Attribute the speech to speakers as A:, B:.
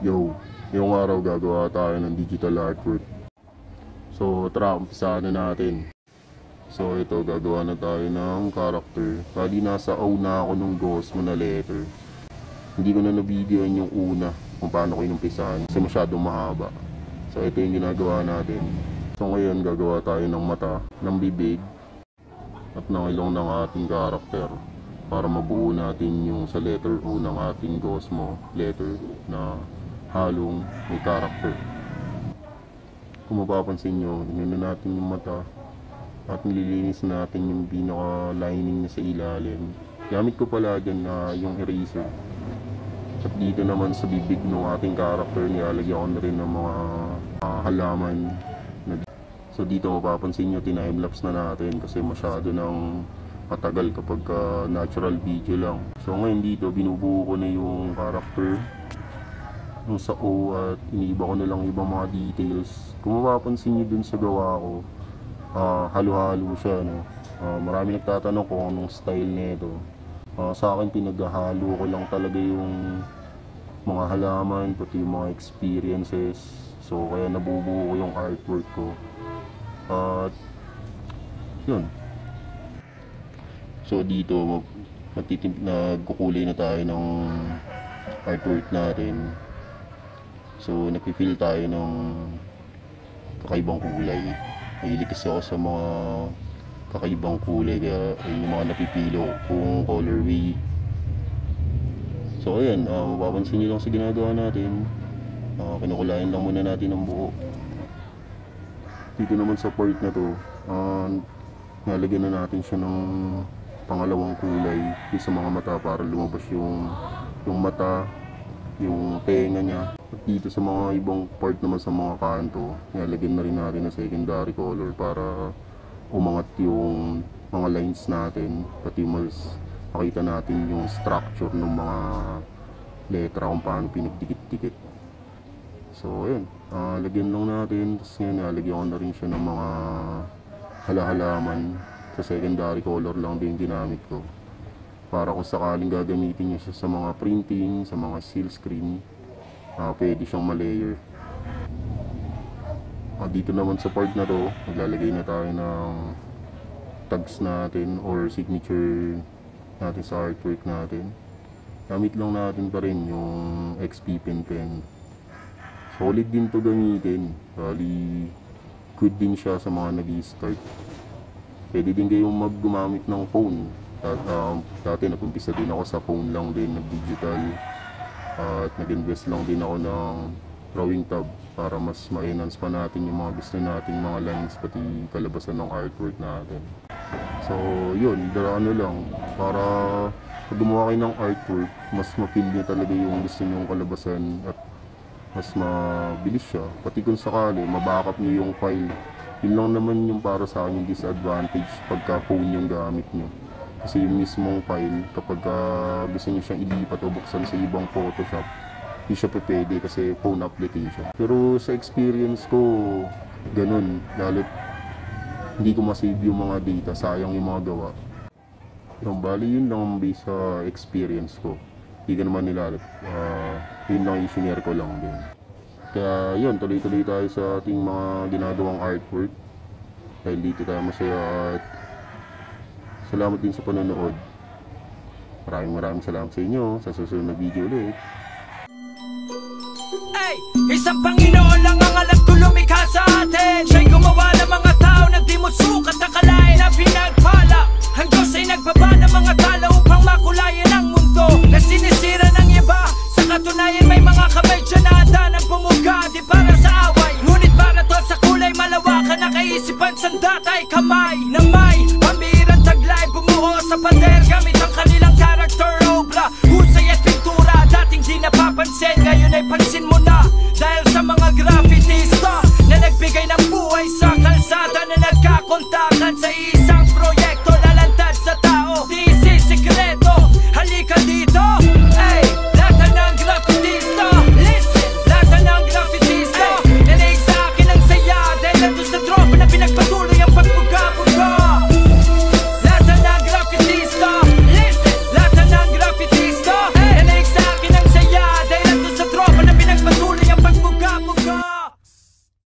A: Yo, ngayong araw gagawa tayo ng digital artwork. So tara, umpisahan na natin. So ito, gagawa na tayo ng character. Bali nasa O na ako nung ghost mo na letter. Hindi ko na na-videoan yung una kung paano ko inumpisahan kasi masyadong mahaba. So ito yung ginagawa natin. So ngayon gagawa tayo ng mata, ng bibig at ng ilong ng ating character para mabuo natin yung sa letter O ng ating ghost mo letter na halong may character. Kung mapapansin nyo, inuna natin yung mata at nililinis natin yung pinaka-lining na sa ilalim. Gamit ko pala dyan na yung eraser. At dito naman sa bibig ng ating character, nilalagyan ko na rin ng mga halaman. So dito mapapansin nyo, time-lapse na natin kasi masyado nang matagal kapag natural video lang. So ngayon dito, binubuo ko na yung character yung sa O at iniiba ko na lang ibang mga details. Kung mapapansin nyo dun sa gawa ko, halo-halo siya, no? Marami nagtatanong kung anong style nito. Sa akin pinaghahalo ko lang talaga yung mga halaman pati yung mga experiences. So kaya nabubuo ko yung artwork ko. At yun. So dito nagkukulay na tayo ng artwork natin. So nagpi-feel tayo ng kakaibang kulay. Mahilig kasi ako sa mga kakaibang kulay, kaya yung mga napipilo kung colorway. So ayan, mapapansin nyo lang sa ginagawa natin. Kinukulayan lang muna natin ang buo. Dito naman sa part na to, nalagyan na natin siya ng pangalawang kulay sa mga mata para lumabas yung mata, yung tenga niya. At dito sa mga ibang part naman sa mga kanto, nalagyan na rin natin ng secondary color para umangat yung mga lines natin, pati mas makita natin yung structure ng mga letra kung paano pinagdikit-dikit. So ayun, lagyan lang natin. Tapos ngayon nalagyan ko na rin siya ng mga halaman. Sa secondary color lang din ginamit ko para kung sakaling gagamitin nyo siya sa mga printing, sa mga seal screen, pwede siyang malayer. Dito naman sa part na to, maglalagay na tayo ng tags natin or signature natin sa artwork natin. Gamit lang natin pa rin yung XP pen. Solid din to gamitin, bali good din siya sa mga nag-i-start. Pwede din kayong gumamit ng phone. At dati nag-umpisa din ako sa phone lang din, nag-digital. At nag-invest lang din ako ng drawing tab para mas ma-enhance pa natin yung mga gusto nating mga lines pati kalabasan ng artwork natin. So yun, ano lang, para pag gumawa kayo ng artwork, mas ma-feel nyo talaga yung gusto nyong kalabasan at mas mabilis siya. Pati kung sakali, mabackup nyo yung file. Yun lang naman yung para sa akin yung disadvantage pagka phone yung gamit nyo. Kasi yung mismong file, kapag gusto nyo siyang ilipat o buksan sa ibang Photoshop, hindi siya pwede kasi phone application. Pero sa experience ko, ganun. Lalo't hindi ko masave yung mga data, sayang yung mga gawa. Yung bali yun lang based sa experience ko. Hindi ka naman nilalat. Yun lang yung sinare ko lang din. Kaya yun, tuloy-tuloy tayo sa ating mga ginagawang artwork. Dahil dito tayo masaya at salamat din sa panonood. Maraming salamat sa inyo. Sa susunod na video ulit.
B: Ay, isang Panginoon lang ang alam ko lumikha sa atin. Siya'y gumawa ng mga tao na di mo sukat akalain na pinagpala. Ang Diyos ay nagbaba ng mga tala upang makulayan ang mundo na sinisira ng iba. Sa katunayan may mga kamay dyan na handa ng bumuga, di para sa away, ngunit para to sa kulay malawakan na kaisipan sandatay kamay na may pambihirang taglay bumuo sa pader gamit ang kanilang character obra, husay at pintura. Dating di napapansin, ngayon ay pansin mo